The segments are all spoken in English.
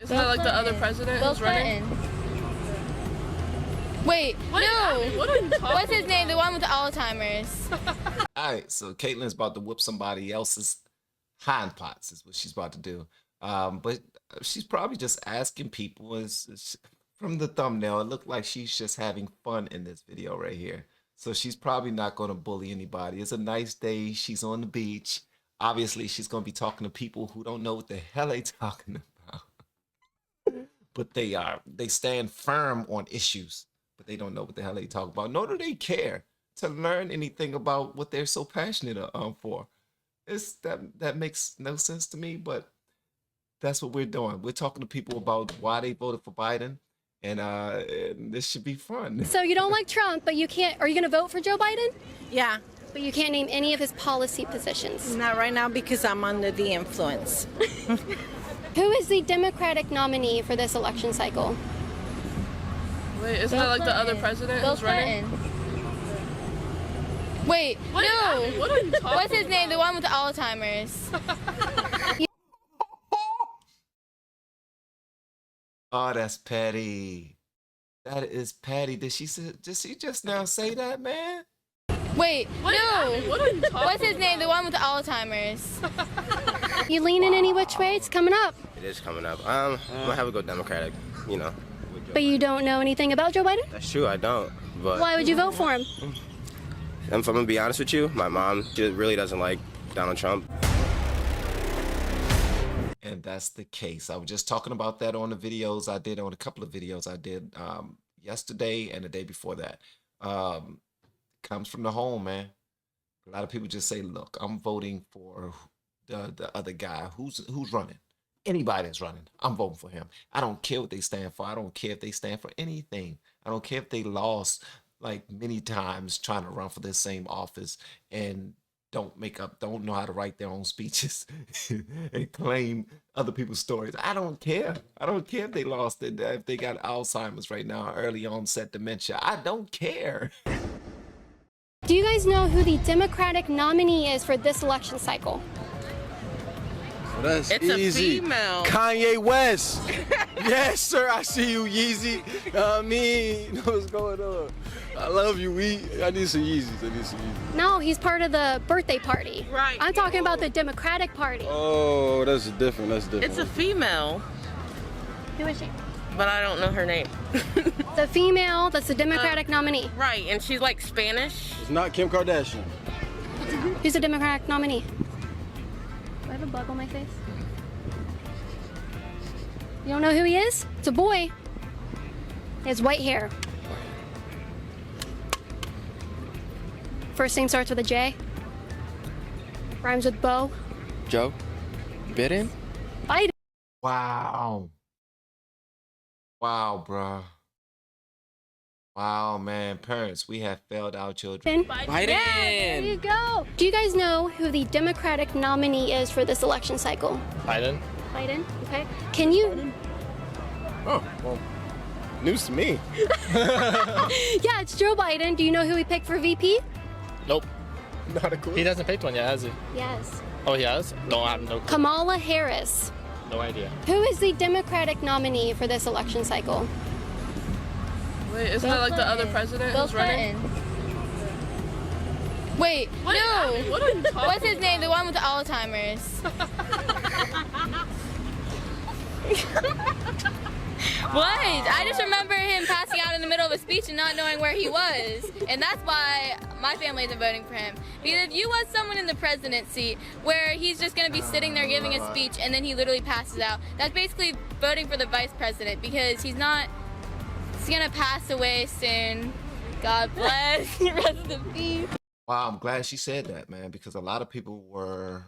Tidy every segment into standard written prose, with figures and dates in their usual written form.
Isn't that like the other president who's running? Wait, what what's his name? The one with the Alzheimer's. Alright, so Caitlin's about to whoop somebody else's hindparts is what she's about to do. But she's probably just asking people. From the thumbnail, it looked like she's just having fun in this video right here. So she's probably not going to bully anybody. It's a nice day. She's on the beach. Obviously, she's going to be talking to people who don't know what the hell they talking about. But they stand firm on issues, but they don't know what the hell they talk about. Nor do they care to learn anything about what they're so passionate for. That makes no sense to me, but that's what we're doing. We're talking to people about why they voted for Biden, and this should be fun. So you don't like Trump, but you can't. Are you going to vote for Joe Biden? Yeah. But you can't name any of his policy positions. Not right now because I'm under the influence. Who is the Democratic nominee for this election cycle? Wait, isn't that like the other president who's running? Wait, what's his name? The one with the Alzheimer's. Oh, that's petty. That is petty. Did she just now say that, man? Wait, what's his name? The one with the Alzheimer's. You leaning any which way? It's coming up. It is coming up. I'm gonna have to go Democratic, you know. But you don't know anything about Joe Biden? That's true, I don't. But why would you vote for him? if I'm gonna be honest with you, my mom, she really doesn't like Donald Trump. And that's the case. I was just talking about that on the videos I did, on a couple of videos I did yesterday and the day before that. Comes from the home, man. A lot of people just say, look, I'm voting for the other guy. Who's running? Anybody that's running, I'm voting for him. I don't care what they stand for. I don't care if they stand for anything. I don't care if they lost like many times trying to run for this same office and don't know how to write their own speeches and claim other people's stories. I don't care. I don't care if they lost it, if they got Alzheimer's right now, early onset dementia. I don't care. Do you guys know who the Democratic nominee is for this election cycle? That's It's easy. a female. Kanye West. Yes, sir. I see you, Yeezy. I mean, you know what's going on. I love you, I need some Yeezys. No, he's part of the birthday party. Right. I'm talking about the Democratic Party. Oh, that's different. It's a female, Who is she? but I don't know her name. The female that's the Democratic nominee. Right, and she's like Spanish. It's not Kim Kardashian. Who's the Democratic nominee? Do I have a bug on my face? You don't know who he is? It's a boy. He has white hair. First name starts with a J. Rhymes with Bo. Joe Biden? Biden. Wow. Wow, bruh. Wow, man. Parents, we have failed our children. Yeah, there you go. Do you guys know who the Democratic nominee is for this election cycle? Biden. Biden, okay. Can you... Oh, well, news to me. Yeah, it's Joe Biden. Do you know who he picked for VP? Nope. Not a clue. He hasn't picked one yet, has he? Yes. Oh, he has? No, I have no clue. Kamala Harris. No idea. Who is the Democratic nominee for this election cycle? Wait, isn't that like the other president who's running? Wait, what's his name? The one with the Alzheimer's. What? I just remember him passing out in the middle of a speech and not knowing where he was. And that's why my family isn't voting for him. Because if you want someone in the presidency where he's just going to be sitting there giving a speech and then he literally passes out, that's basically voting for the vice president because he's going to pass away soon. God bless. Rest in peace. Wow, I'm glad she said that, man, because a lot of people were,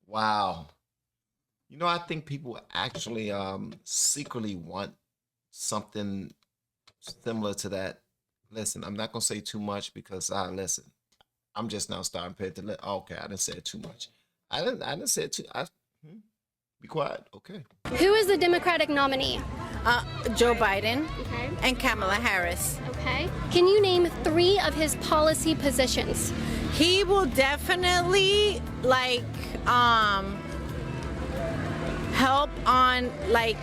wow. You know, I think people actually secretly want something similar to that. Listen, I'm not going to say too much because, listen, I'm just now starting to okay, I didn't say it too much. I didn't say it too, be quiet, okay. Who is the Democratic nominee? Joe Biden Okay. and Kamala Harris. Okay. Can you name 3 of his policy positions? He will definitely help on, like,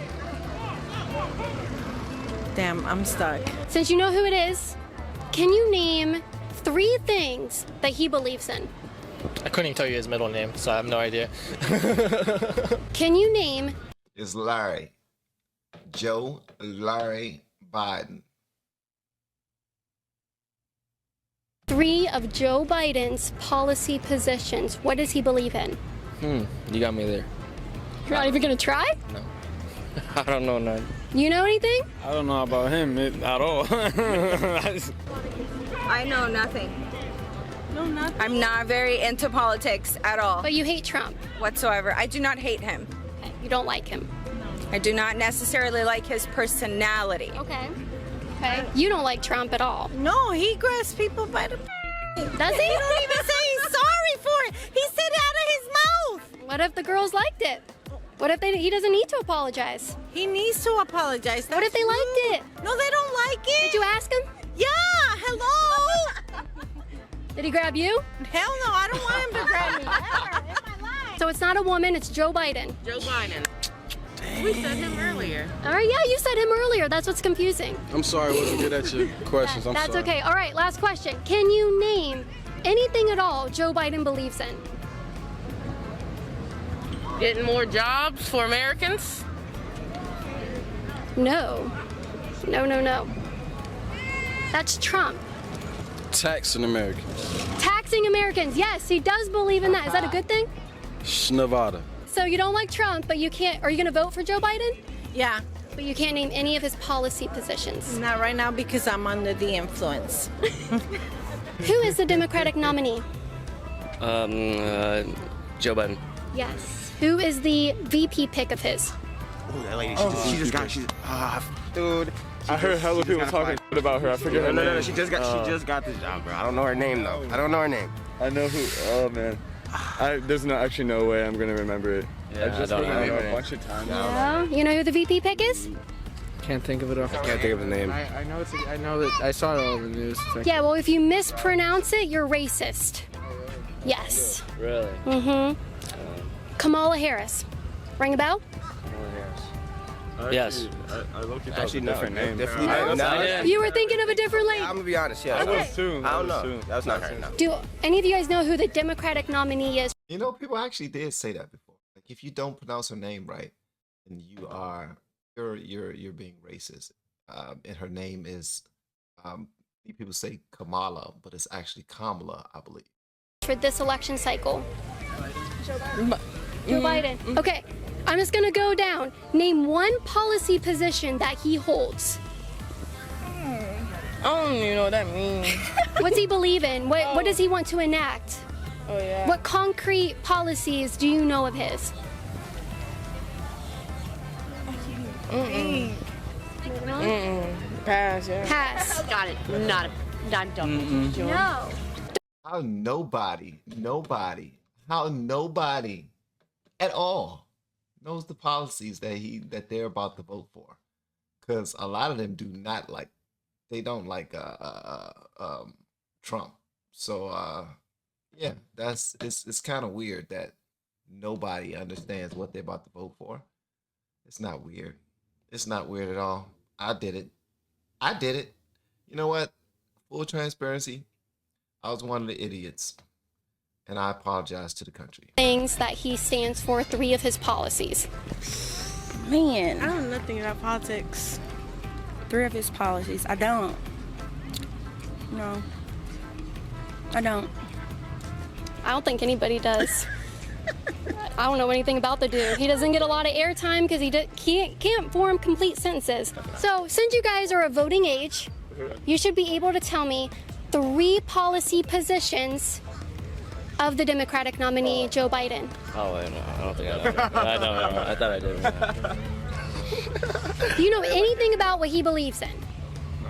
damn, I'm stuck. Since you know who it is, can you name 3 things that he believes in? I couldn't even tell you his middle name, so I have no idea. Can you name It's Larry. Joe Larry Biden. 3 of Joe Biden's policy positions? What does he believe in? You got me there. You're not even gonna try? No. I don't know none. You know anything? I don't know about him at all. I know nothing. No, nothing. I'm not very into politics at all. But you hate Trump. Whatsoever. I do not hate him. Okay. You don't like him. I do not necessarily like his personality. Okay. Okay. You don't like Trump at all. No, he grabs people by the... Does he? He don't even say he's sorry for it. He said it out of his mouth. What if the girls liked it? What if he doesn't need to apologize? He needs to apologize. What if they liked it? No, they don't like it. Did you ask him? Yeah, hello. Did he grab you? Hell no, I don't want him to grab me ever in my life. So it's not a woman, it's Joe Biden. Joe Biden. We said him earlier. All right, yeah, you said him earlier. That's what's confusing. I'm sorry, I wasn't good at your questions. I'm That's sorry. okay. All right, last question. Can you name anything at all Joe Biden believes in? Getting more jobs for Americans? No. No, no, no. That's Trump. Tax in America. Taxing Americans. Yes, he does believe in that. Is that a good thing? Nevada. So you don't like Trump, but you can't. Are you going to vote for Joe Biden? Yeah, But you can't name any of his policy positions. not right now because I'm under the influence. Who is the Democratic nominee? Joe Biden. Yes. Who is the VP pick of his? Oh, that lady, she just got, dude. I heard hella people talking about her. I forget her name. No, she just got this job, bro. I don't know her name, though. I don't know her name. I know who, oh man. There's actually no way I'm gonna remember it. Yeah, I just I don't heard know. it a bunch of times. No. You know who the VP pick is? Can't think of it off. I can't think of the name. I know I know that I saw it all over the news. Yeah, well, if you mispronounce it, you're racist. Yes. Really? Mm-hmm. Kamala Harris. Ring a bell? Yes. I looked at Actually, a no, different name. definitely. You were thinking of a different lady. I'm gonna be honest, yeah. I was too. I don't know. That's not her, no. Do any of you guys know who the Democratic nominee is? You know, people actually did say that before. Like, if you don't pronounce her name right, then you're being racist. And her name is people say Kamala, but it's actually Kamala, I believe. For this election cycle? Joe Biden. Okay, I'm just gonna go down. Name one policy position that he holds. I don't even know what that means. What's he believe in? What does he want to enact? Oh, yeah. What concrete policies do you know of his? Pass, yeah. Pass. Got it. Not dumb. No. How nobody at all knows the policies that they're about to vote for, because a lot of them don't like Trump. So yeah, it's kind of weird that nobody understands what they're about to vote for. It's not weird. It's not weird at all. I did it. You know what? Full transparency, I was one of the idiots, and I apologize to the country. Things that he stands for, 3 of his policies. Man. I don't know nothing about politics. 3 of his policies. I don't. No. I don't. I don't think anybody does. I don't know anything about the dude. He doesn't get a lot of airtime because he can't form complete sentences. So since you guys are of voting age, you should be able to tell me 3 policy positions of the Democratic nominee, Joe Biden. Oh, wait, no, I don't think I know. I don't know. I thought I did. Do you know anything about what he believes in?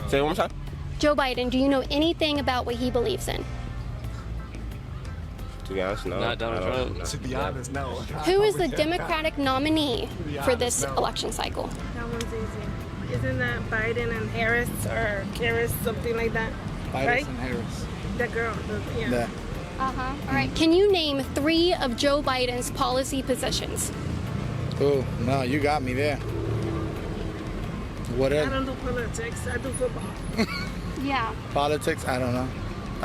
Say it one more time. Joe Biden, do you know anything about what he believes in? To be honest, no. Not Donald Trump. To be honest, no. Who is the Democratic nominee for this election cycle? That one's easy. Isn't that Biden and Harris or Harris, something like that? Biden right? and Harris. The girl, yeah. Uh-huh. All right. Can you name 3 of Joe Biden's policy positions? Oh, no, you got me there. Whatever. I don't do politics. I do football. Yeah. Politics, I don't know.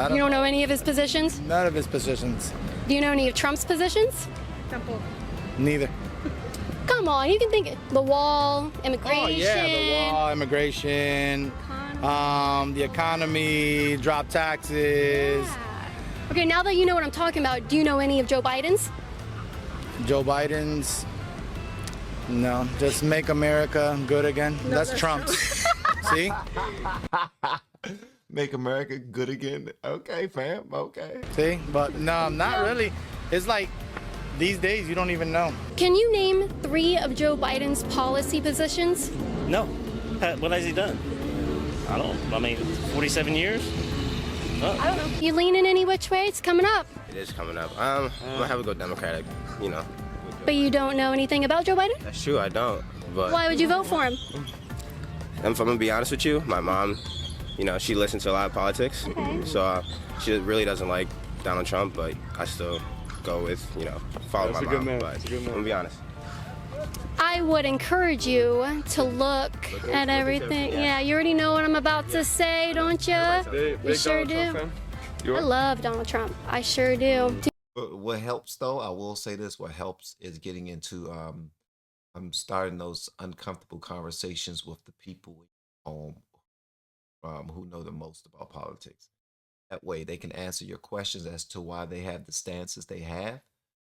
You don't know any of his positions? None of his positions. Do you know any of Trump's positions? Tampoco. Neither. Come on, you can think the wall, immigration. Oh, yeah, the wall, immigration, the economy, drop taxes. Yeah. Okay, now that you know what I'm talking about, do you know any of Joe Biden's? Joe Biden's, no, just make America good again. No, that's Trump's. See? Make America good again. Okay, fam. Okay. See? But no, not really. It's like these days you don't even know. Can you name 3 of Joe Biden's policy positions? No. What has he done? I mean, 47 years? Oh. I don't know. You leaning any which way? It's coming up. It is coming up. I'm gonna have to go Democratic, you know. But you don't know anything about Joe Biden? That's true, I don't. But Why would you vote for him? if I'm gonna be honest with you, my mom, you know, she listens to a lot of politics. Okay. So she really doesn't like Donald Trump, but I still go with, you know, follow my mom. But I'm gonna be honest. I would encourage you to look at everything. Yeah, you already know what I'm about to say, don't you? You sure do. I love Donald Trump. I sure do. But what helps, though, I will say this: what helps is getting into I'm starting those uncomfortable conversations with the people at home who know the most about politics. That way, they can answer your questions as to why they have the stances they have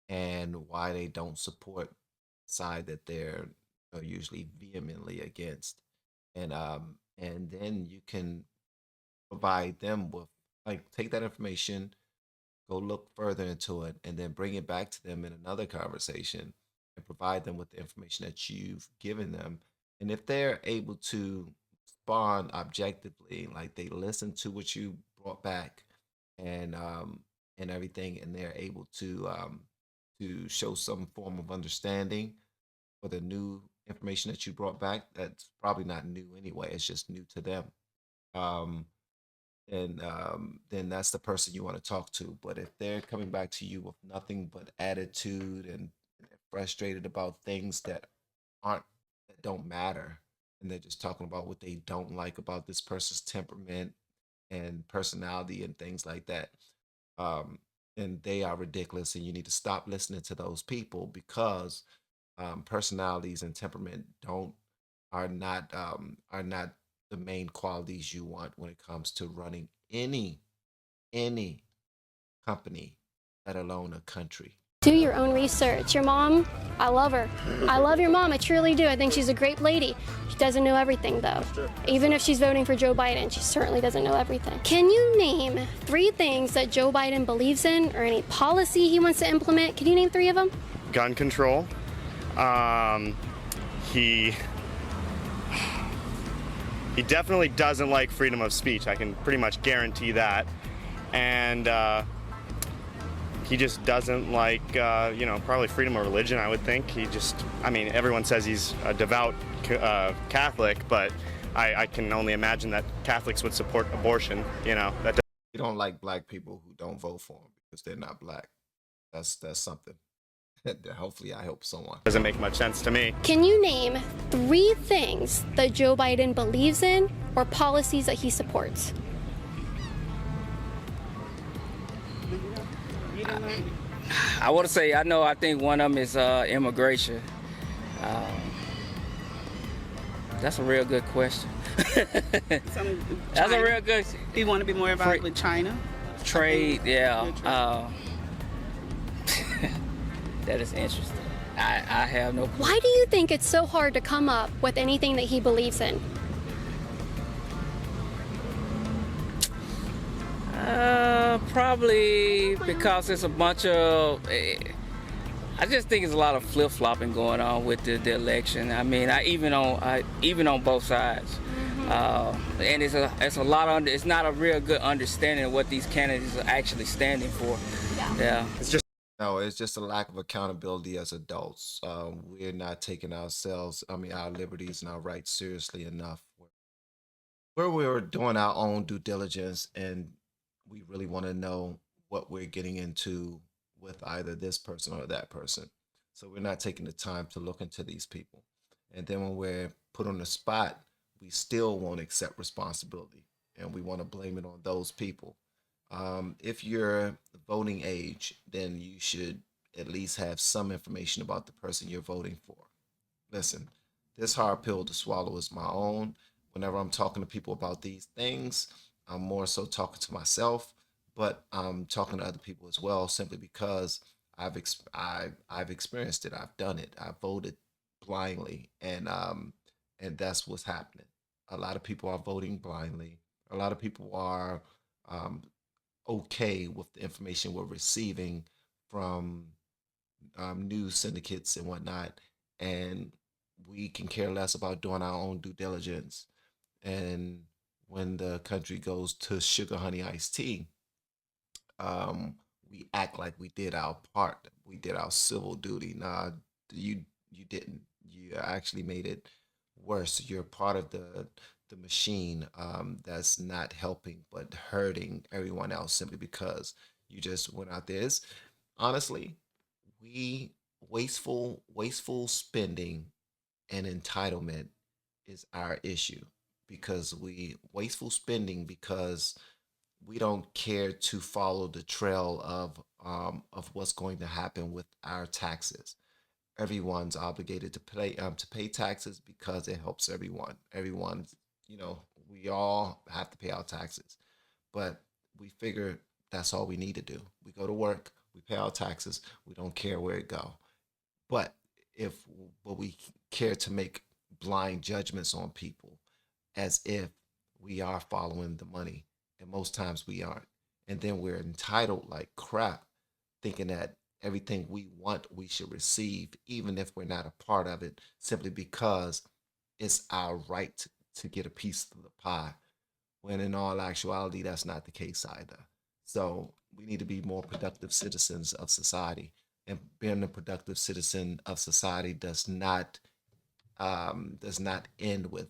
and why they don't support the side that they're usually vehemently against. And then you can provide them with, like, take that information, go look further into it, and then bring it back to them in another conversation and provide them with the information that you've given them. And if they're able to respond objectively, like they listen to what you brought back and everything, and they're able to show some form of understanding for the new information that you brought back, that's probably not new anyway, it's just new to them. Then that's the person you want to talk to. But if they're coming back to you with nothing but attitude and they're frustrated about things that don't matter, and they're just talking about what they don't like about this person's temperament and personality and things like that, and they are ridiculous, and you need to stop listening to those people, because personalities and temperament are not the main qualities you want when it comes to running any company, let alone a country. Do your own research. Your mom, I love her. I love your mom, I truly do. I think she's a great lady. She doesn't know everything, though. Even if she's voting for Joe Biden, she certainly doesn't know everything. Can you name 3 things that Joe Biden believes in, or any policy he wants to implement? Can you name 3 of them? Gun control. He definitely doesn't like freedom of speech. I can pretty much guarantee that. And he just doesn't like, probably freedom of religion, I would think. Everyone says he's a devout Catholic, but I can only imagine that Catholics would support abortion, You don't like black people who don't vote for him because they're not black. That's something. Hopefully I help someone. Doesn't make much sense to me. Can you name 3 things that Joe Biden believes in, or policies that he supports? I want to say, I think one of them is immigration. That's a real good question. That's a real good. Do you want to be more involved with China? Trade, yeah. That is interesting. I have no clue. Why do you think it's so hard to come up with anything that he believes in? Probably because it's a bunch of. I just think it's a lot of flip-flopping going on with the election. I mean, even on both sides, and it's a lot of. It's not a real good understanding of what these candidates are actually standing for. Yeah. It's just a lack of accountability as adults. We're not taking our liberties and our rights seriously enough. Where we're doing our own due diligence, and we really want to know what we're getting into with either this person or that person. So we're not taking the time to look into these people. And then when we're put on the spot, we still won't accept responsibility, and we want to blame it on those people. If you're voting age, then you should at least have some information about the person you're voting for. Listen, this hard pill to swallow is my own. Whenever I'm talking to people about these things, I'm more so talking to myself, but I'm talking to other people as well, simply because I've experienced it. I've done it. I voted blindly, and that's what's happening. A lot of people are voting blindly. A lot of people are okay with the information we're receiving from news syndicates and whatnot, and we can care less about doing our own due diligence. And when the country goes to sugar honey iced tea, we act like we did our part. We did our civil duty. Nah, you didn't. You actually made it worse. You're part of the machine that's not helping but hurting everyone else, simply because you just went out there. Honestly, wasteful spending and entitlement is our issue, because wasteful spending because we don't care to follow the trail of what's going to happen with our taxes. Everyone's obligated to pay taxes because it helps everyone. Everyone's, we all have to pay our taxes, but we figure that's all we need to do. We go to work, we pay our taxes, we don't care where it go. But we care to make blind judgments on people as if we are following the money, and most times we aren't. And then we're entitled like crap, thinking that everything we want we should receive, even if we're not a part of it, simply because it's our right to get a piece of the pie, when in all actuality that's not the case either. So we need to be more productive citizens of society, and being a productive citizen of society does not end with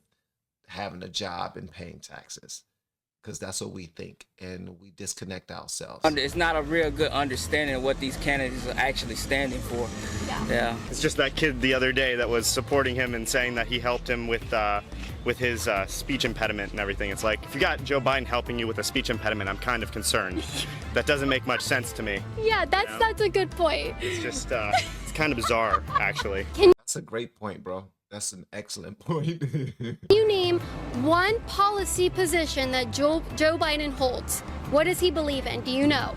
having a job and paying taxes, because that's what we think, and we disconnect ourselves. It's not a real good understanding of what these candidates are actually standing for. Yeah. It's just that kid the other day that was supporting him and saying that he helped him with his speech impediment and everything. It's like, if you got Joe Biden helping you with a speech impediment, I'm kind of concerned. That doesn't make much sense to me. Yeah, that's a good point. It's just, it's kind of bizarre, actually. That's a great point, bro. That's an excellent point. Can you name one policy position that Joe Biden holds? What does he believe in? Do you know?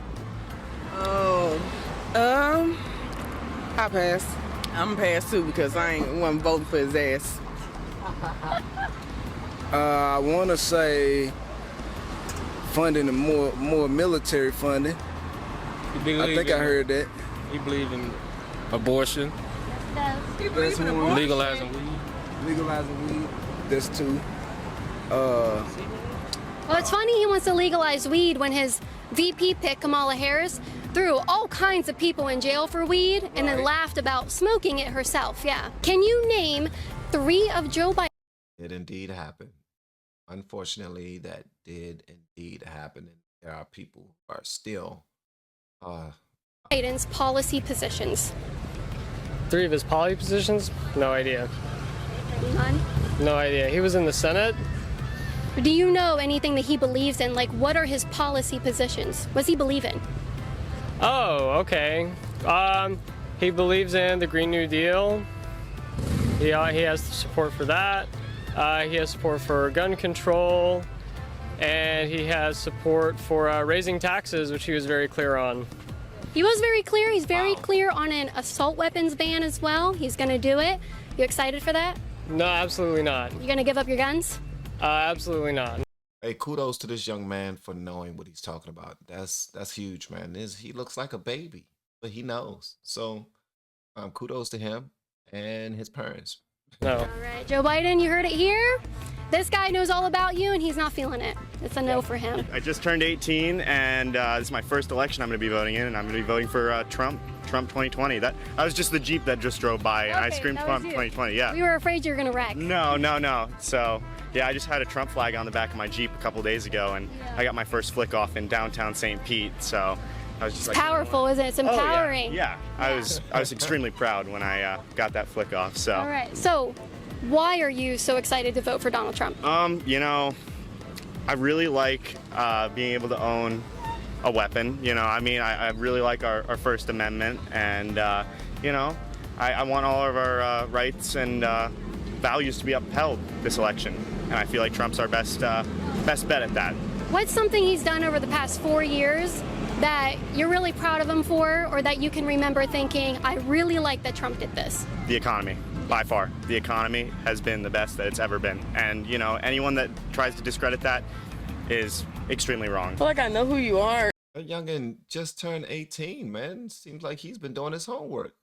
I pass. I'm pass too, because I wasn't voting for his ass. I want to say funding and more military funding. I think I heard that. He believe in abortion. Legalizing weed. Legalizing weed. That's two. Well, it's funny he wants to legalize weed when his VP pick, Kamala Harris, threw all kinds of people in jail for weed and then laughed about smoking it herself. Yeah. Can you name 3 of Joe Biden? It indeed happened. Unfortunately, that did indeed happen, and there are people who are still Biden's policy positions. 3 of his policy positions? No idea. None? No idea. He was in the Senate. Do you know anything that he believes in? Like, what are his policy positions? What does he believe in? Oh, okay. He believes in the Green New Deal. He has support for that. He has support for gun control. And he has support for raising taxes, which he was very clear on. He was very clear. He's very clear on an assault weapons ban as well. He's going to do it. You excited for that? No, absolutely not. You going to give up your guns? Absolutely not. Hey, kudos to this young man for knowing what he's talking about. That's huge, man. He looks like a baby, but he knows. So kudos to him and his parents. No. All right, Joe Biden, you heard it here. This guy knows all about you, and he's not feeling it. It's a no for him. I just turned 18, and this is my first election I'm going to be voting in, and I'm going to be voting for Trump 2020. That was just the Jeep that just drove by, and I screamed Trump 2020, yeah. We were afraid you were going to wreck. No. So, yeah, I just had a Trump flag on the back of my Jeep a couple days ago, and I got my first flick off in downtown St. Pete, so I was just It's like, powerful, isn't it? It's empowering. Yeah, I was extremely proud when I got that flick off. So. All right. So, why are you so excited to vote for Donald Trump? You know, I really like being able to own a weapon. You know, I mean, I really like our First Amendment, and you know, I want all of our rights and values to be upheld this election, and I feel like Trump's our best bet at that. What's something he's done over the past 4 years that you're really proud of him for, or that you can remember thinking, I really like that Trump did this? The economy, by far. The economy has been the best that it's ever been. And, you know, anyone that tries to discredit that is extremely wrong. I feel like I know who you are. A youngin' just turned 18, man. Seems like he's been doing his homework.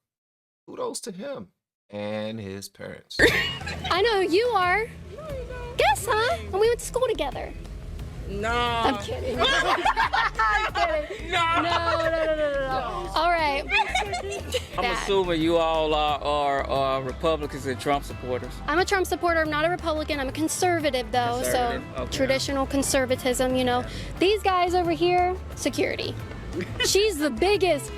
Kudos to him and his parents. I know who you are. Guess, huh? And we went to school together. No. I'm kidding. I'm kidding. No. All right. I'm assuming you all are Republicans and Trump supporters. I'm a Trump supporter. I'm not a Republican. I'm a conservative, though. Conservative, So okay. traditional conservatism, you know. These guys over here, security. She's the biggest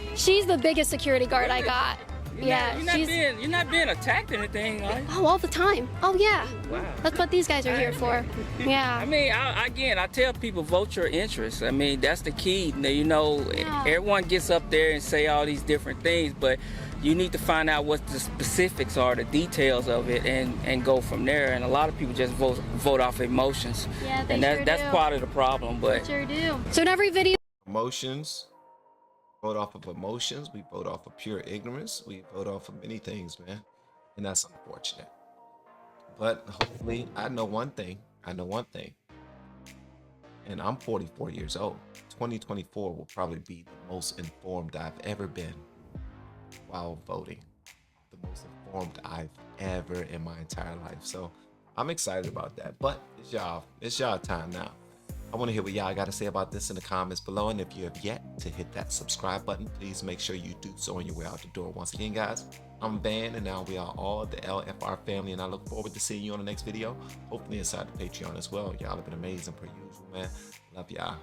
security guard I got. Yeah, you're not being attacked or anything, are you? Oh, all the time. Oh, yeah. Wow. That's what these guys are here for. Yeah. I mean, I tell people, vote your interests. I mean, that's the key. You know, everyone gets up there and say all these different things, but you need to find out what the specifics are, the details of it, and go from there. And a lot of people just vote off emotions. Yeah, they and that's do. part of the problem. But Sure do. So in every video. Emotions. Vote off of emotions. We vote off of pure ignorance. We vote off of many things, man. And that's unfortunate. But hopefully, I know one thing. And I'm 44 years old. 2024 will probably be the most informed I've ever been while voting. The most informed I've ever in my entire life. So I'm excited about that. But it's y'all time now. I want to hear what y'all got to say about this in the comments below. And if you have yet to hit that subscribe button, please make sure you do so on your way out the door. Once again, guys, I'm Van, and now we are all the LFR family, and I look forward to seeing you on the next video. Hopefully inside the Patreon as well. Y'all have been amazing per usual, man. Love y'all.